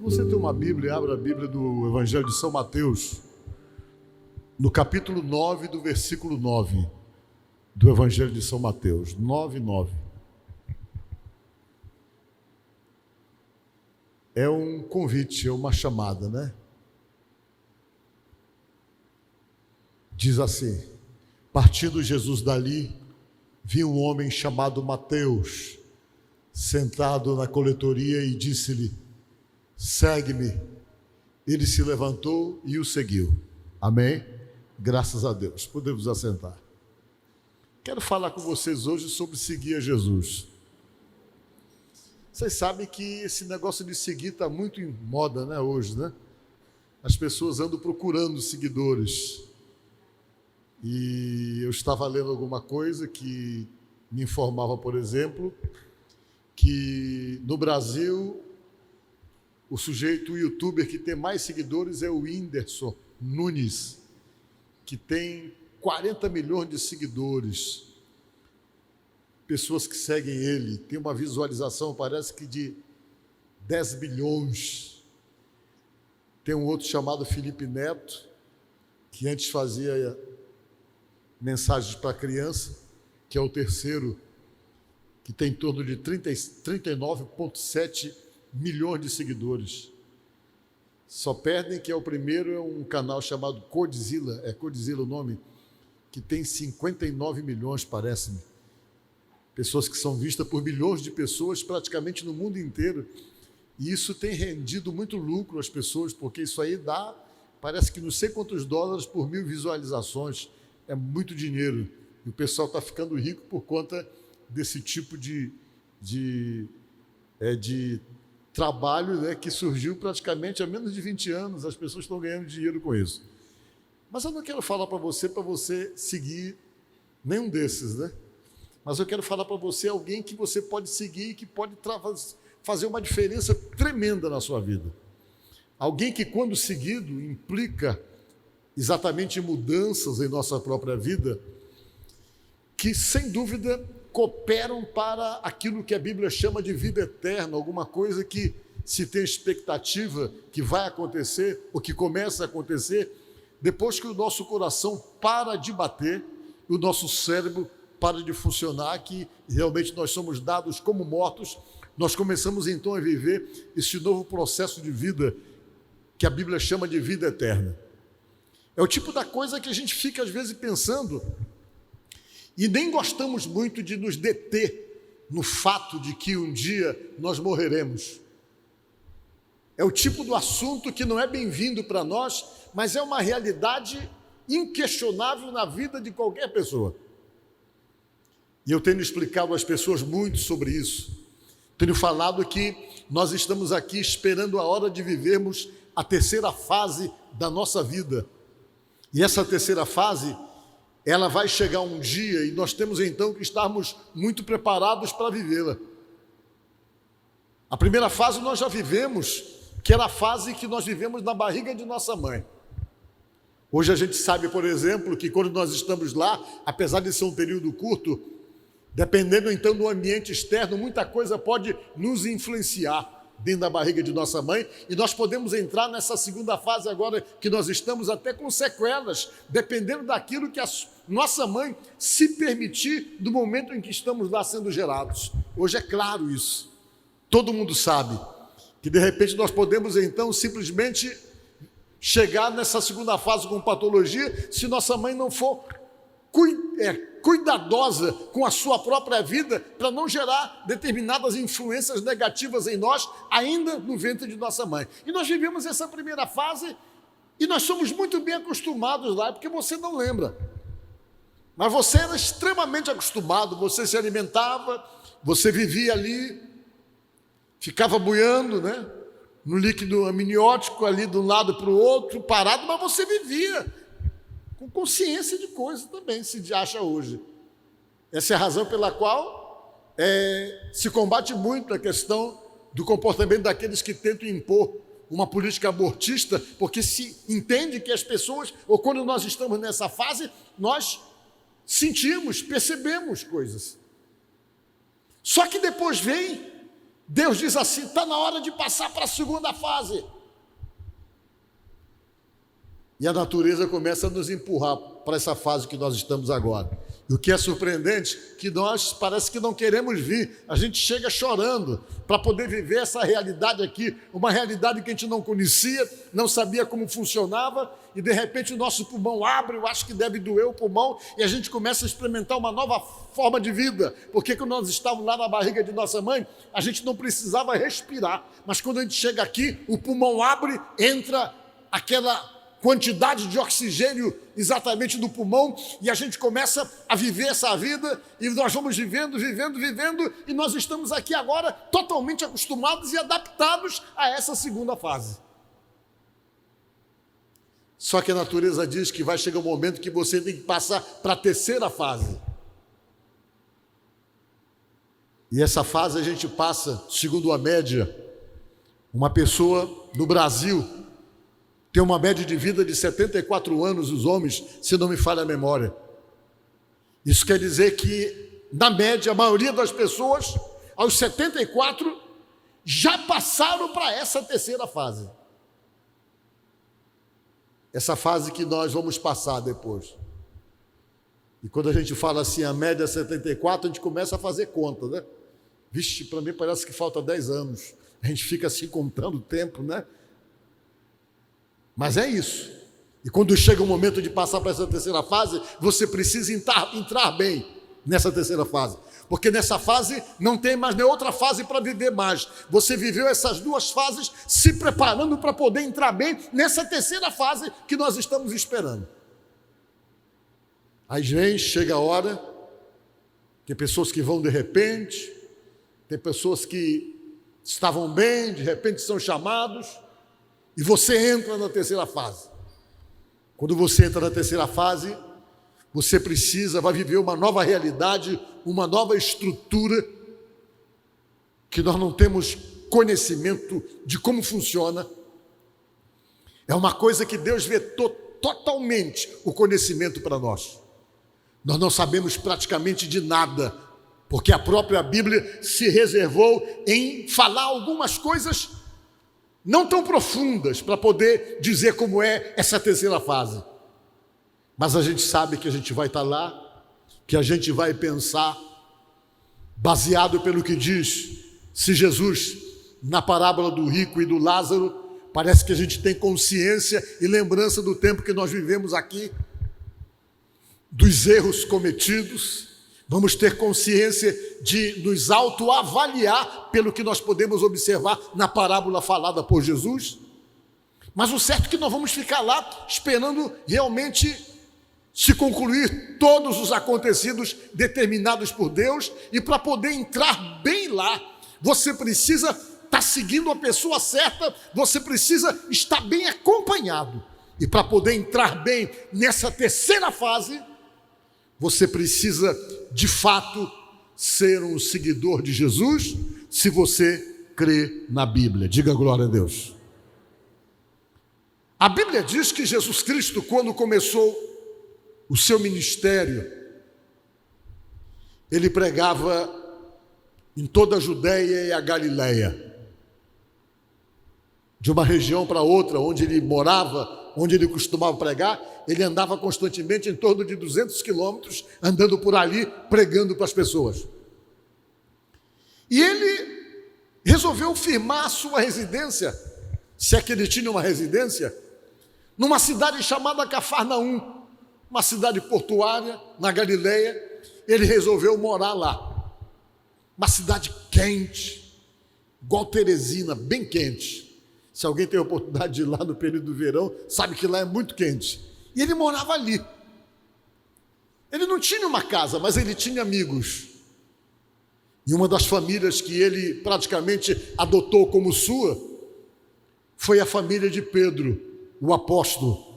Você tem uma Bíblia, abra a Bíblia do Evangelho de São Mateus, no capítulo 9, do versículo 9, do Evangelho de São Mateus, 9:9. É um convite, é uma chamada, né? Diz assim: partindo Jesus dali, viu um homem chamado Mateus, sentado na coletoria, e disse-lhe: segue-me. Ele se levantou e o seguiu. Amém? Graças a Deus. Podemos assentar. Quero falar com vocês hoje sobre seguir a Jesus. Vocês sabem que esse negócio de seguir está muito em moda, né, hoje, né? As pessoas andam procurando seguidores. E eu estava lendo alguma coisa que me informava, por exemplo, que no Brasil o youtuber que tem mais seguidores é o Whindersson Nunes, que tem 40 milhões de seguidores, pessoas que seguem ele, tem uma visualização, parece que de 10 bilhões. Tem um outro chamado Felipe Neto, que antes fazia mensagens para criança, que é o terceiro, que tem em torno de 39,7 milhões de seguidores. Só perdem que é o primeiro, é um canal chamado Codizilla, é Codizilla o nome, que tem 59 milhões, parece-me. Pessoas que são vistas por milhões de pessoas praticamente no mundo inteiro. E isso tem rendido muito lucro às pessoas, porque isso aí dá, parece que não sei quantos dólares por 1000 visualizações. É muito dinheiro. E o pessoal está ficando rico por conta desse tipo de trabalho, né, que surgiu praticamente há menos de 20 anos. As pessoas estão ganhando dinheiro com isso. Mas eu não quero falar para você seguir nenhum desses, né? Mas eu quero falar para você alguém que você pode seguir e que pode fazer uma diferença tremenda na sua vida. Alguém que, quando seguido, implica exatamente mudanças em nossa própria vida, que, sem dúvida, cooperam para aquilo que a Bíblia chama de vida eterna, alguma coisa que se tem expectativa que vai acontecer, ou que começa a acontecer, depois que o nosso coração para de bater, o nosso cérebro para de funcionar, que realmente nós somos dados como mortos, nós começamos então a viver esse novo processo de vida, que a Bíblia chama de vida eterna. É o tipo da coisa que a gente fica às vezes pensando e nem gostamos muito de nos deter no fato de que um dia nós morreremos. É o tipo do assunto que não é bem-vindo para nós, mas é uma realidade inquestionável na vida de qualquer pessoa. E eu tenho explicado às pessoas muito sobre isso. Tenho falado que nós estamos aqui esperando a hora de vivermos a terceira fase da nossa vida. E essa terceira fase, ela vai chegar um dia e nós temos então que estarmos muito preparados para vivê-la. A primeira fase nós já vivemos, que era a fase que nós vivemos na barriga de nossa mãe. Hoje a gente sabe, por exemplo, que quando nós estamos lá, apesar de ser um período curto, dependendo então do ambiente externo, muita coisa pode nos influenciar dentro da barriga de nossa mãe, e nós podemos entrar nessa segunda fase agora que nós estamos até com sequelas, dependendo daquilo que a nossa mãe se permitir do momento em que estamos lá sendo gerados. Hoje é claro isso. Todo mundo sabe que de repente nós podemos então simplesmente chegar nessa segunda fase com patologia, se nossa mãe não for cuidadosa com a sua própria vida, para não gerar determinadas influências negativas em nós, ainda no ventre de nossa mãe. E nós vivemos essa primeira fase, e nós somos muito bem acostumados lá, porque você não lembra. Mas você era extremamente acostumado, você se alimentava, você vivia ali, ficava boiando, né, no líquido amniótico ali de um lado para o outro, parado, mas você vivia com consciência de coisa também, se acha hoje. Essa é a razão pela qual se combate muito a questão do comportamento daqueles que tentam impor uma política abortista, porque se entende que as pessoas, ou quando nós estamos nessa fase, nós sentimos, percebemos coisas. Só que depois vem Deus diz assim: está na hora de passar para a segunda fase. E a natureza começa a nos empurrar para essa fase que nós estamos agora. E o que é surpreendente, que nós parece que não queremos vir. A gente chega chorando para poder viver essa realidade aqui, uma realidade que a gente não conhecia, não sabia como funcionava, e de repente o nosso pulmão abre, eu acho que deve doer o pulmão, e a gente começa a experimentar uma nova forma de vida, porque quando nós estávamos lá na barriga de nossa mãe, a gente não precisava respirar, mas quando a gente chega aqui, o pulmão abre, entra aquela quantidade de oxigênio exatamente do pulmão, e a gente começa a viver essa vida, e nós vamos vivendo, e nós estamos aqui agora totalmente acostumados e adaptados a essa segunda fase. Só que a natureza diz que vai chegar um momento que você tem que passar para a terceira fase. E essa fase a gente passa, segundo a média, uma pessoa no Brasil tem uma média de vida de 74 anos, os homens, se não me falha a memória. Isso quer dizer que, na média, a maioria das pessoas, aos 74, já passaram para essa terceira fase. Essa fase que nós vamos passar depois. E quando a gente fala assim, a média é 74, a gente começa a fazer conta, né? Vixe, para mim parece que falta 10 anos. A gente fica assim contando o tempo, né? Mas é isso. E quando chega o momento de passar para essa terceira fase, você precisa entrar bem nessa terceira fase. Porque nessa fase não tem mais nem outra fase para viver mais. Você viveu essas duas fases se preparando para poder entrar bem nessa terceira fase que nós estamos esperando. Aí chega a hora, tem pessoas que vão de repente, tem pessoas que estavam bem, de repente são chamados, e você entra na terceira fase. Quando você entra na terceira fase, você vai viver uma nova realidade, uma nova estrutura, que nós não temos conhecimento de como funciona. É uma coisa que Deus vetou totalmente o conhecimento para nós. Nós não sabemos praticamente de nada, porque a própria Bíblia se reservou em falar algumas coisas não tão profundas para poder dizer como é essa terceira fase. Mas a gente sabe que a gente vai estar lá, que a gente vai pensar, baseado pelo que diz, se Jesus, na parábola do rico e do Lázaro, parece que a gente tem consciência e lembrança do tempo que nós vivemos aqui, dos erros cometidos. Vamos ter consciência de nos autoavaliar pelo que nós podemos observar na parábola falada por Jesus. Mas o certo é que nós vamos ficar lá esperando realmente se concluir todos os acontecidos determinados por Deus, e para poder entrar bem lá, você precisa estar seguindo a pessoa certa, você precisa estar bem acompanhado. E para poder entrar bem nessa terceira fase, você precisa, de fato, ser um seguidor de Jesus, se você crê na Bíblia. Diga glória a Deus. A Bíblia diz que Jesus Cristo, quando começou o seu ministério, ele pregava em toda a Judéia e a Galileia. De uma região para outra, onde ele morava, onde ele costumava pregar, ele andava constantemente em torno de 200 quilômetros, andando por ali, pregando para as pessoas. E ele resolveu firmar a sua residência, se é que ele tinha uma residência, numa cidade chamada Cafarnaum, uma cidade portuária, na Galileia. Ele resolveu morar lá. Uma cidade quente, igual Teresina, bem quente. Se alguém tem a oportunidade de ir lá no período do verão, sabe que lá é muito quente. E ele morava ali. Ele não tinha uma casa, mas ele tinha amigos. E uma das famílias que ele praticamente adotou como sua foi a família de Pedro, o apóstolo.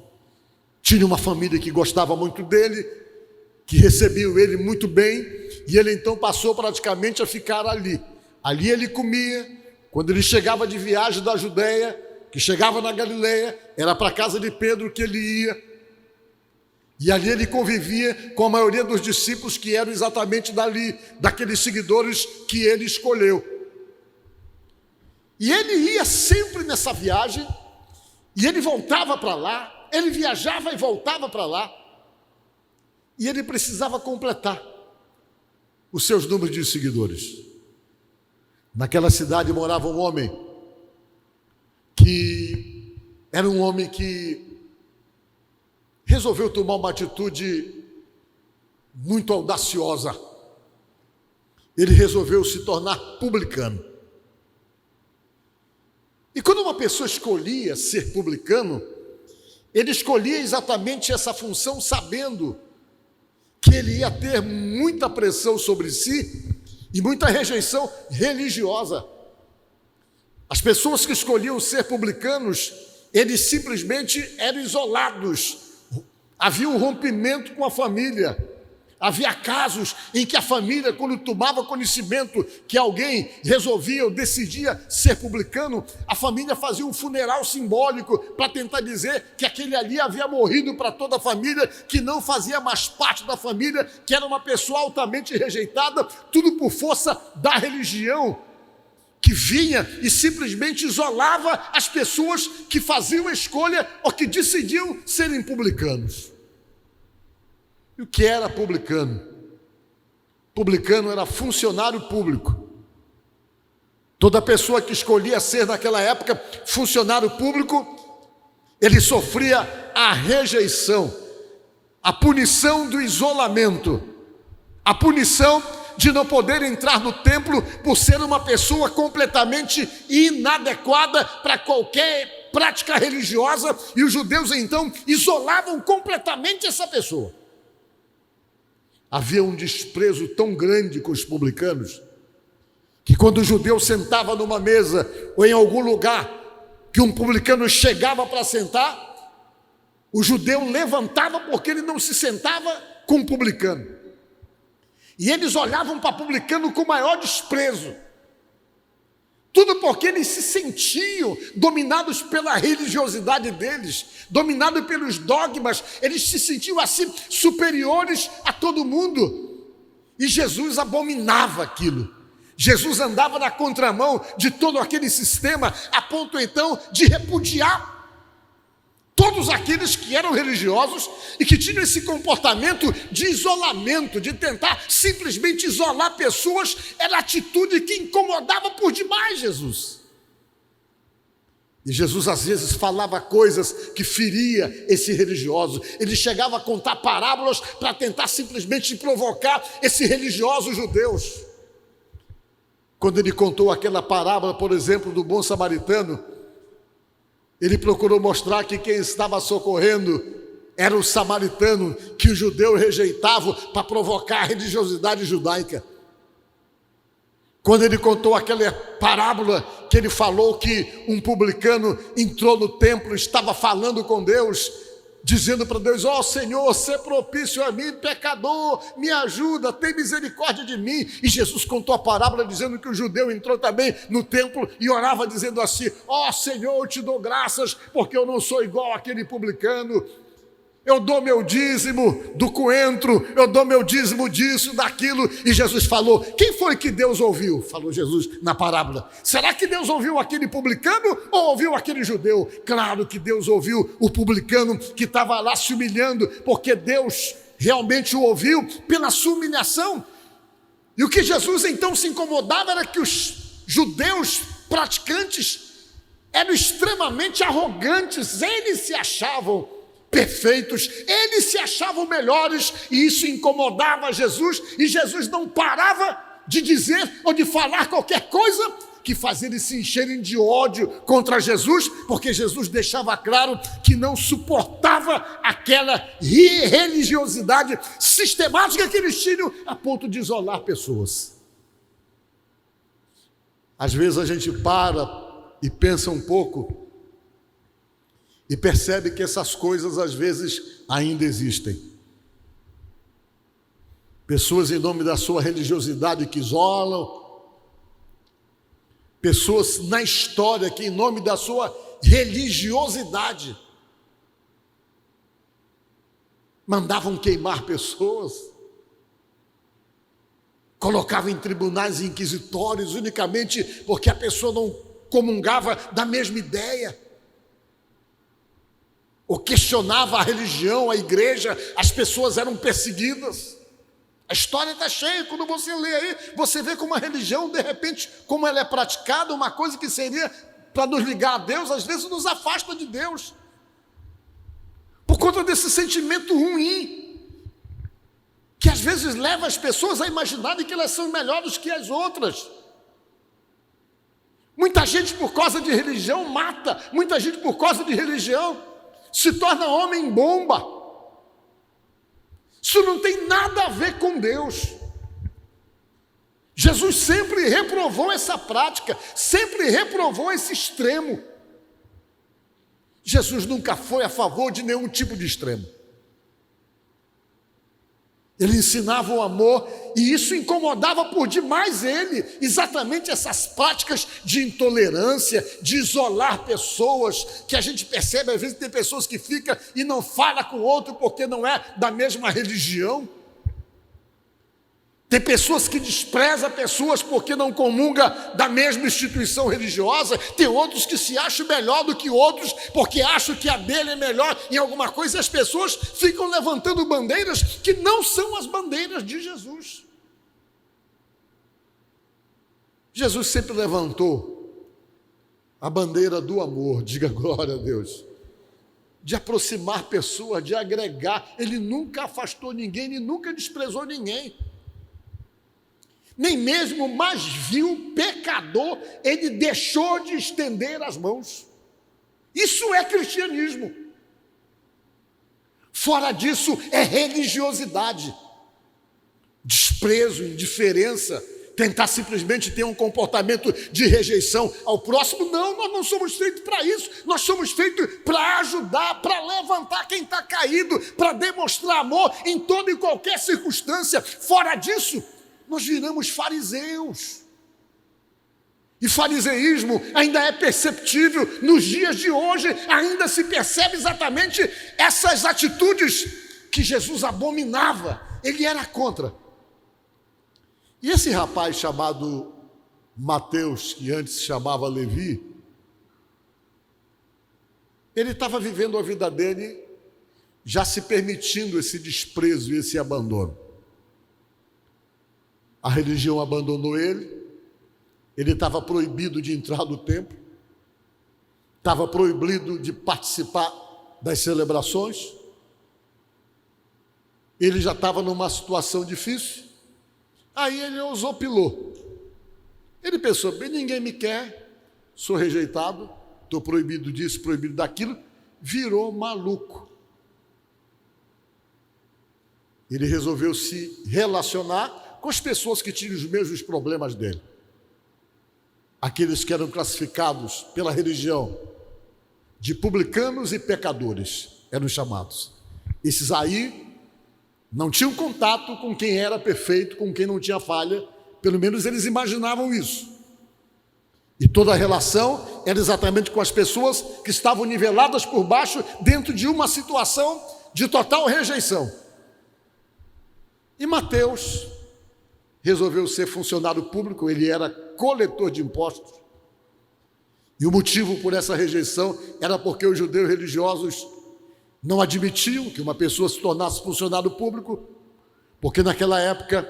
Tinha uma família que gostava muito dele, que recebeu ele muito bem, e ele então passou praticamente a ficar ali. Ali ele comia. Quando ele chegava de viagem da Judéia, que chegava na Galileia, era para a casa de Pedro que ele ia. E ali ele convivia com a maioria dos discípulos que eram exatamente dali, daqueles seguidores que ele escolheu. E ele ia sempre nessa viagem, e ele voltava para lá, ele viajava e voltava para lá, e ele precisava completar os seus números de seguidores. Naquela cidade morava um homem que era um homem que resolveu tomar uma atitude muito audaciosa. Ele resolveu se tornar publicano. E quando uma pessoa escolhia ser publicano, ele escolhia exatamente essa função sabendo que ele ia ter muita pressão sobre si e muita rejeição religiosa. As pessoas que escolhiam ser publicanos, eles simplesmente eram isolados. Havia um rompimento com a família. Havia casos em que a família, quando tomava conhecimento que alguém resolvia ou decidia ser publicano, a família fazia um funeral simbólico para tentar dizer que aquele ali havia morrido para toda a família, que não fazia mais parte da família, que era uma pessoa altamente rejeitada, tudo por força da religião, que vinha e simplesmente isolava as pessoas que faziam a escolha ou que decidiam serem publicanos. E o que era publicano? Publicano era funcionário público. Toda pessoa que escolhia ser naquela época funcionário público, ele sofria a rejeição, a punição do isolamento, a punição de não poder entrar no templo por ser uma pessoa completamente inadequada para qualquer prática religiosa, e os judeus então isolavam completamente essa pessoa. Havia um desprezo tão grande com os publicanos, que quando o judeu sentava numa mesa ou em algum lugar que um publicano chegava para sentar, o judeu levantava porque ele não se sentava com um publicano. E eles olhavam para publicano com maior desprezo. Tudo porque eles se sentiam dominados pela religiosidade deles, dominados pelos dogmas, eles se sentiam assim superiores a todo mundo. E Jesus abominava aquilo. Jesus andava na contramão de todo aquele sistema, a ponto então de repudiar todos aqueles que eram religiosos e que tinham esse comportamento de isolamento, de tentar simplesmente isolar pessoas. Era atitude que incomodava por demais Jesus. E Jesus às vezes falava coisas que feria esse religioso. Ele chegava a contar parábolas para tentar simplesmente provocar esse religioso judeus. Quando ele contou aquela parábola, por exemplo, do bom samaritano, ele procurou mostrar que quem estava socorrendo era o samaritano, que o judeu rejeitava para provocar a religiosidade judaica. Quando ele contou aquela parábola que ele falou que um publicano entrou no templo, estava falando com Deus, dizendo para Deus: ó Senhor, sê propício a mim, pecador, me ajuda, tem misericórdia de mim. E Jesus contou a parábola dizendo que o judeu entrou também no templo e orava dizendo assim: ó Senhor, eu te dou graças porque eu não sou igual àquele publicano. Eu dou meu dízimo do coentro, eu dou meu dízimo disso, daquilo. E Jesus falou: quem foi que Deus ouviu? Falou Jesus na parábola. Será que Deus ouviu aquele publicano ou ouviu aquele judeu? Claro que Deus ouviu o publicano que estava lá se humilhando, porque Deus realmente o ouviu pela sua humilhação. E o que Jesus então se incomodava era que os judeus praticantes eram extremamente arrogantes, eles se achavam perfeitos, eles se achavam melhores, e isso incomodava Jesus, e Jesus não parava de dizer ou de falar qualquer coisa que fazia eles se encherem de ódio contra Jesus, porque Jesus deixava claro que não suportava aquela religiosidade sistemática que eles tinham, a ponto de isolar pessoas. Às vezes a gente para e pensa um pouco e percebe que essas coisas às vezes ainda existem. Pessoas em nome da sua religiosidade que isolam, pessoas na história que em nome da sua religiosidade mandavam queimar pessoas, colocavam em tribunais inquisitórios unicamente porque a pessoa não comungava da mesma ideia, ou questionava a religião, a igreja, as pessoas eram perseguidas. A história está cheia, quando você lê aí, você vê como a religião, de repente, como ela é praticada, uma coisa que seria para nos ligar a Deus, às vezes nos afasta de Deus, por conta desse sentimento ruim, que às vezes leva as pessoas a imaginarem que elas são melhores que as outras. Muita gente por causa de religião mata, muita gente por causa de religião se torna homem bomba. Isso não tem nada a ver com Deus. Jesus sempre reprovou essa prática, sempre reprovou esse extremo. Jesus nunca foi a favor de nenhum tipo de extremo. Ele ensinava o amor e isso incomodava por demais ele, exatamente essas práticas de intolerância, de isolar pessoas, que a gente percebe, às vezes tem pessoas que ficam e não falam com o outro porque não é da mesma religião. Tem pessoas que desprezam pessoas porque não comungam da mesma instituição religiosa. Tem outros que se acham melhor do que outros porque acham que a dele é melhor em alguma coisa. E as pessoas ficam levantando bandeiras que não são as bandeiras de Jesus. Jesus sempre levantou a bandeira do amor, diga glória a Deus, de aproximar pessoas, de agregar. Ele nunca afastou ninguém e nunca desprezou ninguém. Nem mesmo o mais vil pecador, ele deixou de estender as mãos. Isso é cristianismo. Fora disso, é religiosidade. Desprezo, indiferença, tentar simplesmente ter um comportamento de rejeição ao próximo. Não, nós não somos feitos para isso. Nós somos feitos para ajudar, para levantar quem está caído, para demonstrar amor em toda e qualquer circunstância. Fora disso, nós viramos fariseus. E fariseísmo ainda é perceptível nos dias de hoje, ainda se percebe exatamente essas atitudes que Jesus abominava, ele era contra. E esse rapaz chamado Mateus, que antes se chamava Levi, ele estava vivendo a vida dele já se permitindo esse desprezo e esse abandono. A religião abandonou ele estava proibido de entrar no templo, estava proibido de participar das celebrações, ele já estava numa situação difícil, aí ele osopilou. Ele pensou, bem, ninguém me quer, sou rejeitado, estou proibido disso, proibido daquilo, virou maluco. Ele resolveu se relacionar com as pessoas que tinham os mesmos problemas dele. Aqueles que eram classificados pela religião de publicanos e pecadores, eram chamados. Esses aí não tinham contato com quem era perfeito, com quem não tinha falha, pelo menos eles imaginavam isso. E toda a relação era exatamente com as pessoas que estavam niveladas por baixo dentro de uma situação de total rejeição. E Mateus resolveu ser funcionário público, ele era coletor de impostos. E o motivo por essa rejeição era porque os judeus religiosos não admitiam que uma pessoa se tornasse funcionário público, porque naquela época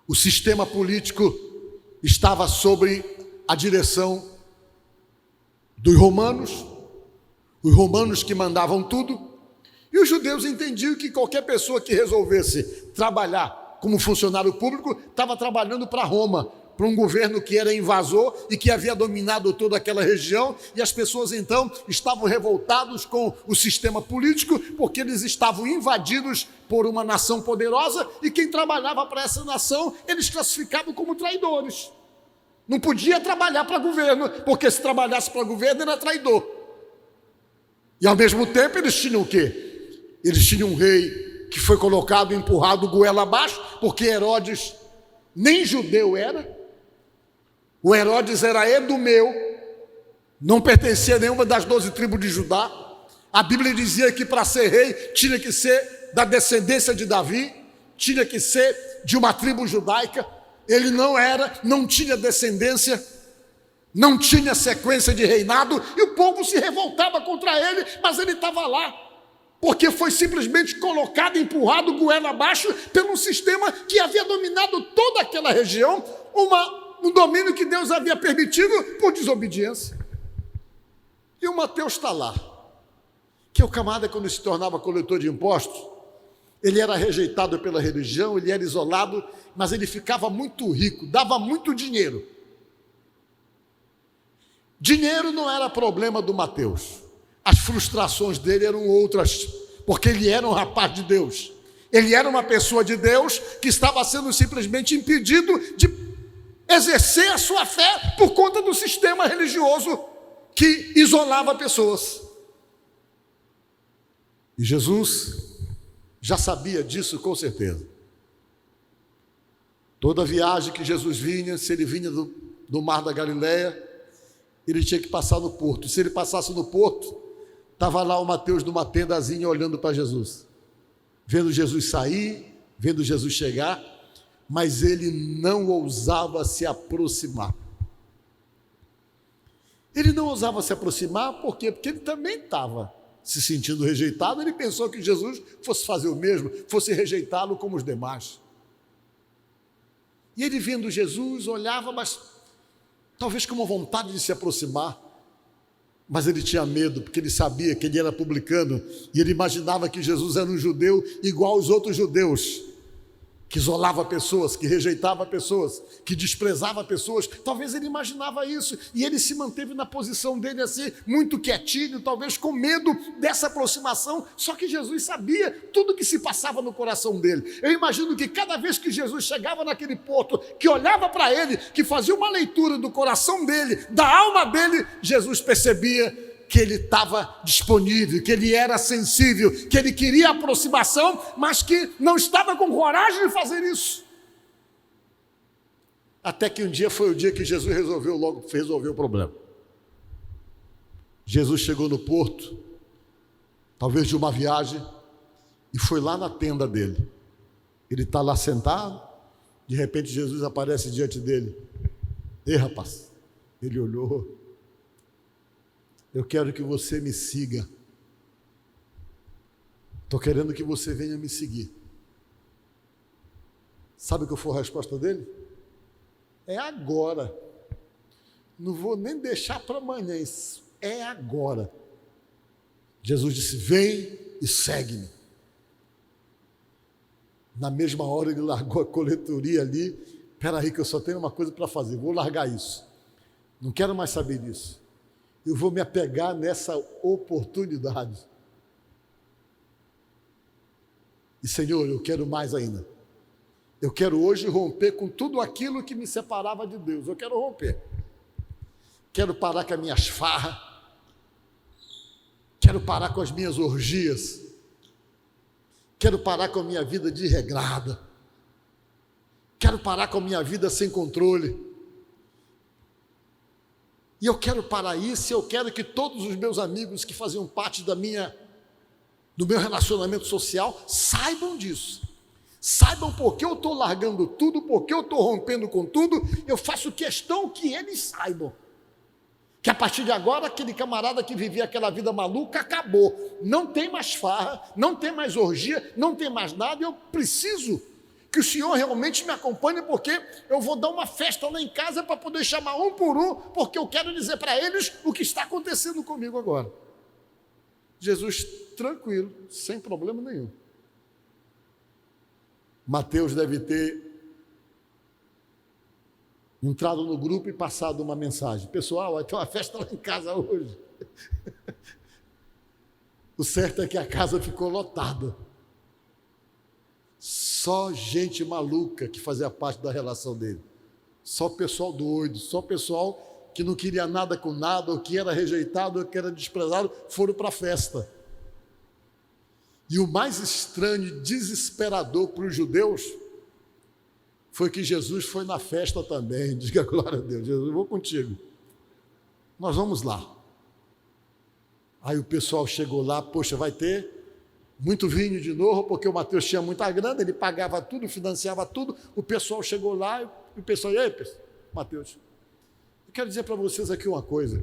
o sistema político estava sob a direção dos romanos, os romanos que mandavam tudo, e os judeus entendiam que qualquer pessoa que resolvesse trabalhar como funcionário público, estava trabalhando para Roma, para um governo que era invasor e que havia dominado toda aquela região, e as pessoas então estavam revoltados com o sistema político, porque eles estavam invadidos por uma nação poderosa, e quem trabalhava para essa nação, eles classificavam como traidores. Não podia trabalhar para governo, porque se trabalhasse para governo era traidor. E ao mesmo tempo eles tinham o quê? Eles tinham um rei que foi colocado e empurrado goela abaixo, porque Herodes nem judeu era. O Herodes era edumeu, não pertencia a nenhuma das 12 tribos de Judá. A Bíblia dizia que para ser rei tinha que ser da descendência de Davi, tinha que ser de uma tribo judaica. Ele não era, não tinha descendência. não tinha sequência de reinado, e o povo se revoltava contra ele, mas ele estava lá, porque foi simplesmente colocado, empurrado goela abaixo, pelo sistema que havia dominado toda aquela região, um domínio que Deus havia permitido por desobediência. E o Mateus está lá, que o camarada, quando se tornava coletor de impostos, ele era rejeitado pela religião, ele era isolado, mas ele ficava muito rico, dava muito dinheiro. Dinheiro não era problema do Mateus. As frustrações dele eram outras, porque ele era um rapaz de Deus. Ele era uma pessoa de Deus que estava sendo simplesmente impedido de exercer a sua fé por conta do sistema religioso que isolava pessoas. E Jesus já sabia disso com certeza. Toda viagem que Jesus vinha, se ele vinha do mar da Galileia, ele tinha que passar no porto. E se ele passasse no porto, estava lá o Mateus numa tendazinha olhando para Jesus, vendo Jesus sair, vendo Jesus chegar, mas ele não ousava se aproximar. Ele não ousava se aproximar, por quê? Porque ele também estava se sentindo rejeitado. Ele pensou que Jesus fosse fazer o mesmo, fosse rejeitá-lo como os demais. E ele, vendo Jesus, olhava, mas talvez com uma vontade de se aproximar, mas ele tinha medo, porque ele sabia que ele era publicano, e ele imaginava que Jesus era um judeu igual aos outros judeus, que isolava pessoas, que rejeitava pessoas, que desprezava pessoas. Talvez ele imaginava isso, e ele se manteve na posição dele assim, muito quietinho, talvez com medo dessa aproximação. Só que Jesus sabia tudo que se passava no coração dele. Eu imagino que cada vez que Jesus chegava naquele porto, que olhava para ele, que fazia uma leitura do coração dele, da alma dele, Jesus percebia que ele estava disponível, que ele era sensível, que ele queria aproximação, mas que não estava com coragem de fazer isso. Até que um dia foi o dia que Jesus resolveu o problema. Jesus chegou no porto, talvez de uma viagem, e foi lá na tenda dele. Ele está lá sentado, de repente Jesus aparece diante dele. Ei, rapaz, ele olhou. Eu quero que você me siga. Estou querendo que você venha me seguir. Sabe o que foi a resposta dele? É agora. Não vou nem deixar para amanhã. Isso é agora. Jesus disse: vem e segue-me. Na mesma hora ele largou a coletoria ali. Espera aí que eu só tenho uma coisa para fazer. Vou largar isso. Não quero mais saber disso. Eu vou me apegar nessa oportunidade. E, Senhor, eu quero mais ainda. Eu quero hoje romper com tudo aquilo que me separava de Deus. Eu quero romper. Quero parar com as minhas farras. Quero parar com as minhas orgias. Quero parar com a minha vida desregrada. Quero parar com a minha vida sem controle. E eu quero parar isso, eu quero que todos os meus amigos que faziam parte do meu relacionamento social saibam disso. Saibam por que eu estou largando tudo, por que eu estou rompendo com tudo. Eu faço questão que eles saibam. Que a partir de agora, aquele camarada que vivia aquela vida maluca acabou. Não tem mais farra, não tem mais orgia, não tem mais nada. Eu preciso que o Senhor realmente me acompanhe, porque eu vou dar uma festa lá em casa para poder chamar um por um, porque eu quero dizer para eles o que está acontecendo comigo agora. Jesus, tranquilo, sem problema nenhum. Mateus deve ter entrado no grupo e passado uma mensagem: pessoal, vai ter uma festa lá em casa hoje. O certo é que a casa ficou lotada. Só gente maluca que fazia parte da relação dele. Só pessoal doido, só pessoal que não queria nada com nada, ou que era rejeitado, ou que era desprezado, foram para a festa. E o mais estranho e desesperador para os judeus foi que Jesus foi na festa também. Diga glória a Deus. Jesus, eu vou contigo. Nós vamos lá. Aí o pessoal chegou lá, poxa, vai ter muito vinho de novo, porque o Mateus tinha muita grana, ele pagava tudo, financiava tudo. O pessoal chegou lá e o pessoal, e aí, Mateus, quero dizer para vocês aqui uma coisa.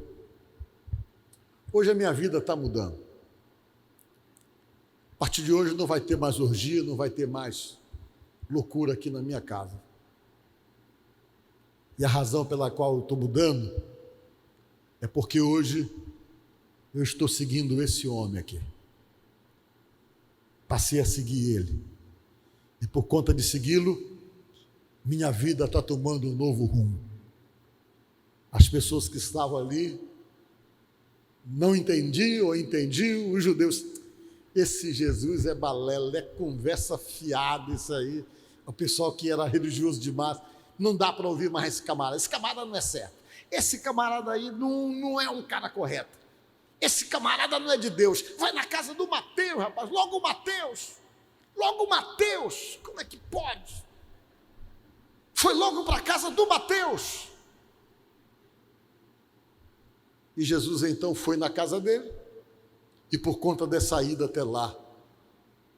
Hoje a minha vida está mudando. A partir de hoje não vai ter mais orgia, não vai ter mais loucura aqui na minha casa. E a razão pela qual eu estou mudando é porque hoje eu estou seguindo esse homem aqui. Passei a seguir ele. E por conta de segui-lo, minha vida está tomando um novo rumo. As pessoas que estavam ali não entendiam ou entendiam, os judeus. Esse Jesus é balela, é conversa fiada isso aí. O pessoal que era religioso demais, não dá para ouvir mais esse camarada não é certo. Esse camarada aí não é um cara correto. Esse camarada não é de Deus. Vai na casa do Mateus, rapaz, logo Mateus, como é que pode? Foi logo para a casa do Mateus. E Jesus então foi na casa dele, e por conta dessa ida até lá,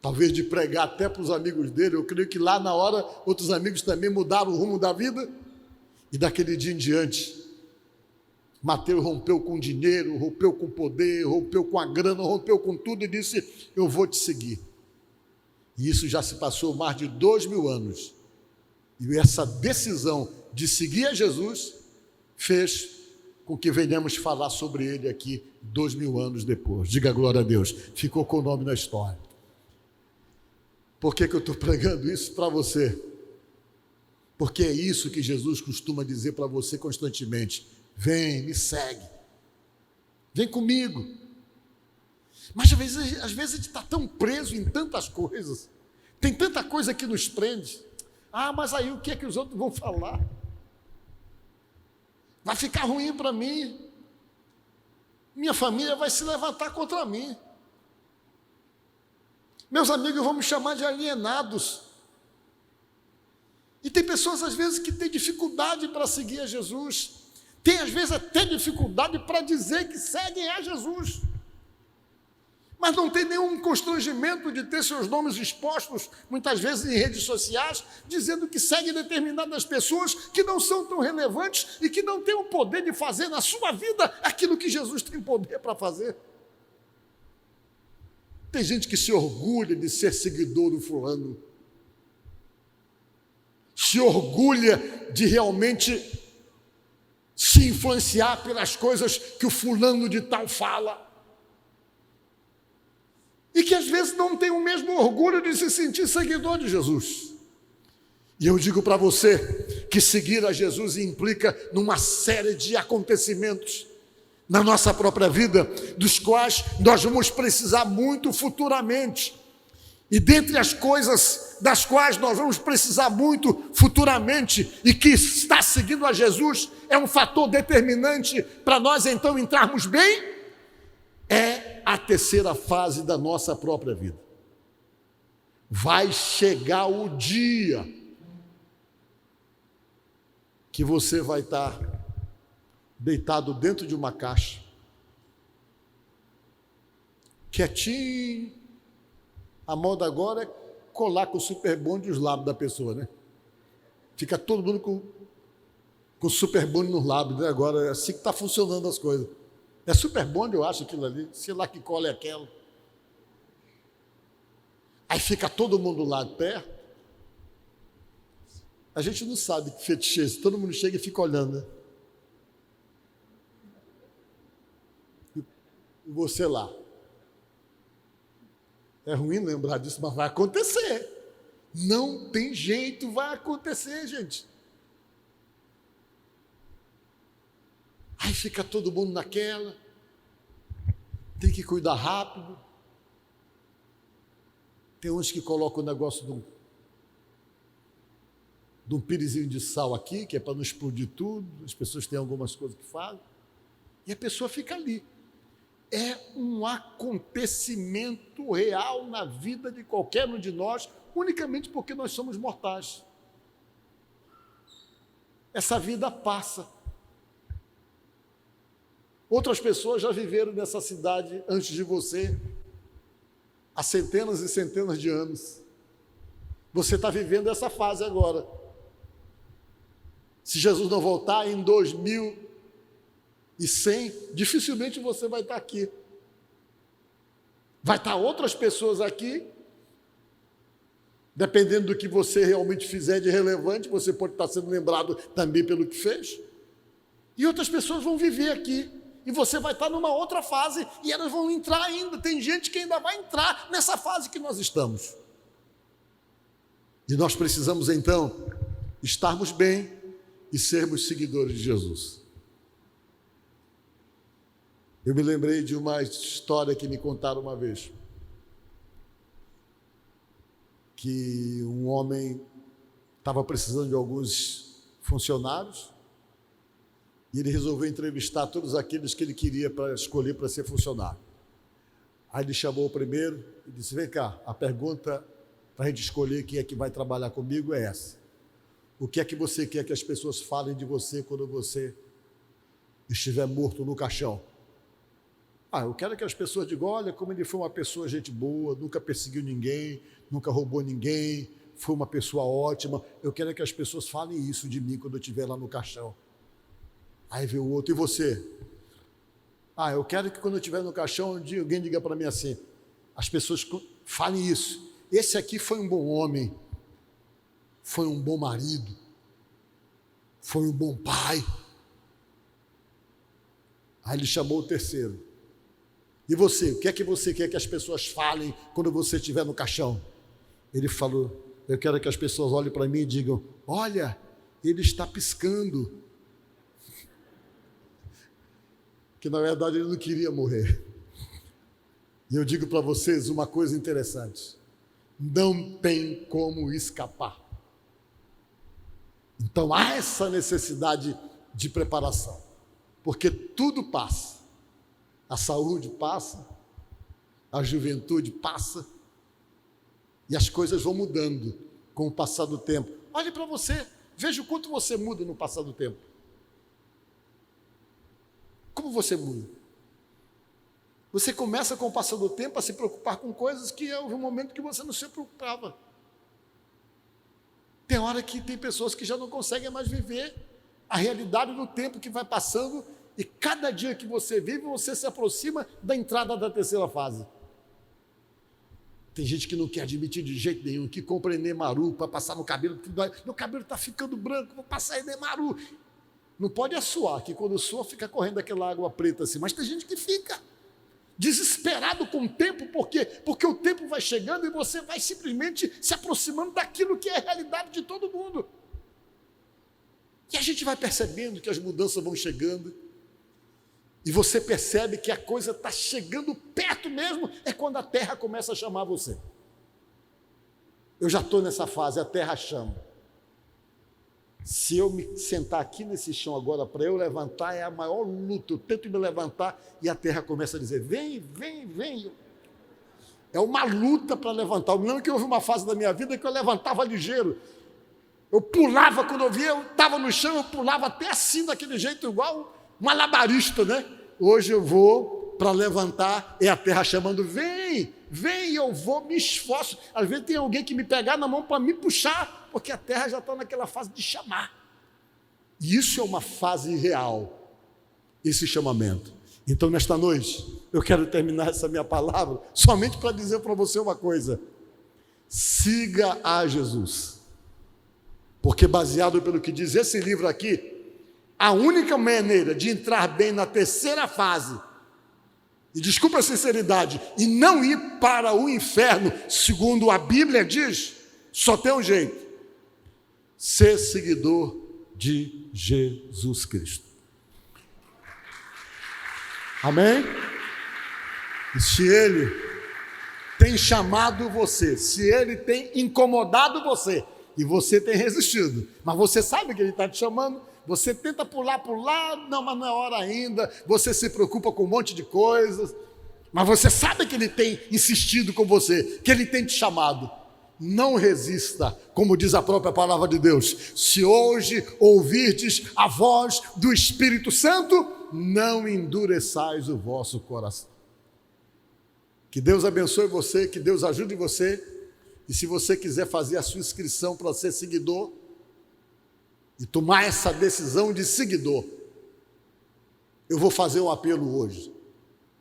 talvez de pregar até para os amigos dele, eu creio que lá na hora outros amigos também mudaram o rumo da vida, e daquele dia em diante, Mateus rompeu com dinheiro, rompeu com poder, rompeu com a grana, rompeu com tudo e disse: eu vou te seguir. E isso já se passou mais de 2000 anos, e essa decisão de seguir a Jesus fez com que venhamos falar sobre ele aqui 2000 anos depois. Diga glória a Deus, ficou com o nome na história. Por que eu estou pregando isso para você? Porque é isso que Jesus costuma dizer para você constantemente: vem, me segue, vem comigo. Mas às vezes a gente está tão preso em tantas coisas, tem tanta coisa que nos prende. Mas aí o que é que os outros vão falar? Vai ficar ruim para mim, minha família vai se levantar contra mim, meus amigos vão me chamar de alienados. E tem pessoas às vezes que têm dificuldade para seguir a Jesus, tem às vezes até dificuldade para dizer que seguem a Jesus, mas não tem nenhum constrangimento de ter seus nomes expostos, muitas vezes em redes sociais, dizendo que seguem determinadas pessoas que não são tão relevantes e que não têm o poder de fazer na sua vida aquilo que Jesus tem poder para fazer. Tem gente que se orgulha de ser seguidor do fulano, se orgulha de realmente se influenciar pelas coisas que o fulano de tal fala, e que às vezes não tem o mesmo orgulho de se sentir seguidor de Jesus. E eu digo para você que seguir a Jesus implica numa série de acontecimentos na nossa própria vida, dos quais nós vamos precisar muito futuramente. E dentre as coisas das quais nós vamos precisar muito futuramente, e que está seguindo a Jesus é um fator determinante para nós então entrarmos bem, é a terceira fase da nossa própria vida. Vai chegar o dia que você vai estar deitado dentro de uma caixa, quietinho. A moda agora é colar com o super bonde os lábios da pessoa, né? Fica todo mundo com o super bonde nos lábios, né? Agora é assim que está funcionando as coisas. É super bonde, eu acho, aquilo ali. Sei lá que cola é aquela. Aí fica todo mundo lá perto. A gente não sabe que fetiche, todo mundo chega e fica olhando, né? E você lá. É ruim lembrar disso, mas vai acontecer. Não tem jeito, vai acontecer, gente. Aí fica todo mundo naquela. Tem que cuidar rápido. Tem uns que colocam o negócio de um pirizinho de sal aqui, que é para não explodir tudo. As pessoas têm algumas coisas que fazem. E a pessoa fica ali. É um acontecimento real na vida de qualquer um de nós, unicamente porque nós somos mortais. Essa vida passa. Outras pessoas já viveram nessa cidade antes de você, há centenas e centenas de anos. Você está vivendo essa fase agora. Se Jesus não voltar em 2000, E sem, dificilmente você vai estar aqui. Vai estar outras pessoas aqui, dependendo do que você realmente fizer de relevante, você pode estar sendo lembrado também pelo que fez. E outras pessoas vão viver aqui. E você vai estar numa outra fase, e elas vão entrar ainda. Tem gente que ainda vai entrar nessa fase que nós estamos. E nós precisamos, então, estarmos bem e sermos seguidores de Jesus. Eu me lembrei de uma história que me contaram uma vez. Que um homem estava precisando de alguns funcionários e ele resolveu entrevistar todos aqueles que ele queria para escolher para ser funcionário. Aí ele chamou o primeiro e disse: vem cá, a pergunta para a gente escolher quem é que vai trabalhar comigo é essa. O que é que você quer que as pessoas falem de você quando você estiver morto no caixão? Eu quero que as pessoas digam: olha, como ele foi uma pessoa gente boa, nunca perseguiu ninguém, nunca roubou ninguém, foi uma pessoa ótima. Eu quero que as pessoas falem isso de mim quando eu estiver lá no caixão. Aí veio o outro: e você? Eu quero que quando eu estiver no caixão, alguém diga para mim assim: as pessoas falem isso. Esse aqui foi um bom homem, foi um bom marido, foi um bom pai. Aí ele chamou o terceiro: e você, o que é que você quer que as pessoas falem quando você estiver no caixão? Ele falou: eu quero que as pessoas olhem para mim e digam: olha, ele está piscando. Que na verdade ele não queria morrer. E eu digo para vocês uma coisa interessante: não tem como escapar. Então há essa necessidade de preparação, porque tudo passa. A saúde passa, a juventude passa, e as coisas vão mudando com o passar do tempo. Olhe para você, veja o quanto você muda no passar do tempo. Como você muda? Você começa com o passar do tempo a se preocupar com coisas que houve um momento que você não se preocupava. Tem hora que tem pessoas que já não conseguem mais viver a realidade do tempo que vai passando. E cada dia que você vive, você se aproxima da entrada da terceira fase. Tem gente que não quer admitir de jeito nenhum, que compra Enemaru para passar no cabelo. Meu cabelo está ficando branco, vou passar Enemaru. Não pode assoar, que quando soa fica correndo aquela água preta assim. Mas tem gente que fica desesperado com o tempo, porque o tempo vai chegando e você vai simplesmente se aproximando daquilo que é a realidade de todo mundo. E a gente vai percebendo que as mudanças vão chegando. E você percebe que a coisa está chegando perto mesmo, é quando a terra começa a chamar você. Eu já estou nessa fase, a terra chama. Se eu me sentar aqui nesse chão agora, para eu levantar, é a maior luta. Eu tento me levantar e a terra começa a dizer: vem, vem, vem. É uma luta para levantar. Eu me lembro que houve uma fase da minha vida que eu levantava ligeiro. Eu pulava, quando eu via, eu estava no chão, eu pulava até assim, daquele jeito, igual malabarista, né? Hoje eu vou para levantar, é a terra chamando: vem, vem, eu vou, me esforço. Às vezes tem alguém que me pegar na mão para me puxar, porque a terra já está naquela fase de chamar. E isso é uma fase real, esse chamamento. Então, nesta noite, eu quero terminar essa minha palavra somente para dizer para você uma coisa: siga a Jesus. Porque, baseado pelo que diz esse livro aqui, a única maneira de entrar bem na terceira fase, e desculpa a sinceridade, e não ir para o inferno, segundo a Bíblia diz, só tem um jeito: ser seguidor de Jesus Cristo. Amém? E se Ele tem chamado você, se Ele tem incomodado você, e você tem resistido, mas você sabe que Ele está te chamando, você tenta pular por lá, não, mas não é hora ainda, você se preocupa com um monte de coisas, mas você sabe que Ele tem insistido com você, que Ele tem te chamado. Não resista, como diz a própria palavra de Deus: se hoje ouvirdes a voz do Espírito Santo, não endureçais o vosso coração. Que Deus abençoe você, que Deus ajude você, e se você quiser fazer a sua inscrição para ser seguidor, e tomar essa decisão de seguidor, Eu vou fazer um apelo hoje.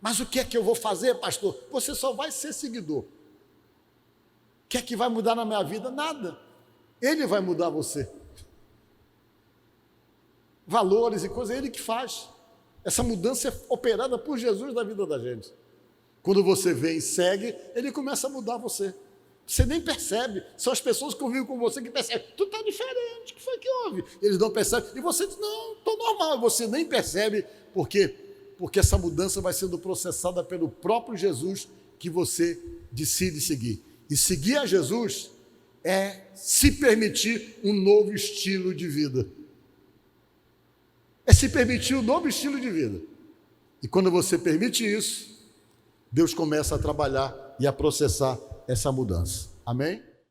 Mas o que é que eu vou fazer, pastor? Você só vai ser seguidor. O que é que vai mudar na minha vida? Nada. Ele vai mudar você. Valores e coisas, é Ele que faz. Essa mudança é operada por Jesus na vida da gente. Quando você vem e segue, Ele começa a mudar você. Você nem percebe. São as pessoas que convivem com você que percebem. Tu está diferente, o que foi que houve? Eles não percebem. E você diz, não, estou normal. Você nem percebe. Por quê? Porque essa mudança vai sendo processada pelo próprio Jesus que você decide seguir. E seguir a Jesus é se permitir um novo estilo de vida. É se permitir um novo estilo de vida. E quando você permite isso, Deus começa a trabalhar e a processar essa mudança. Amém?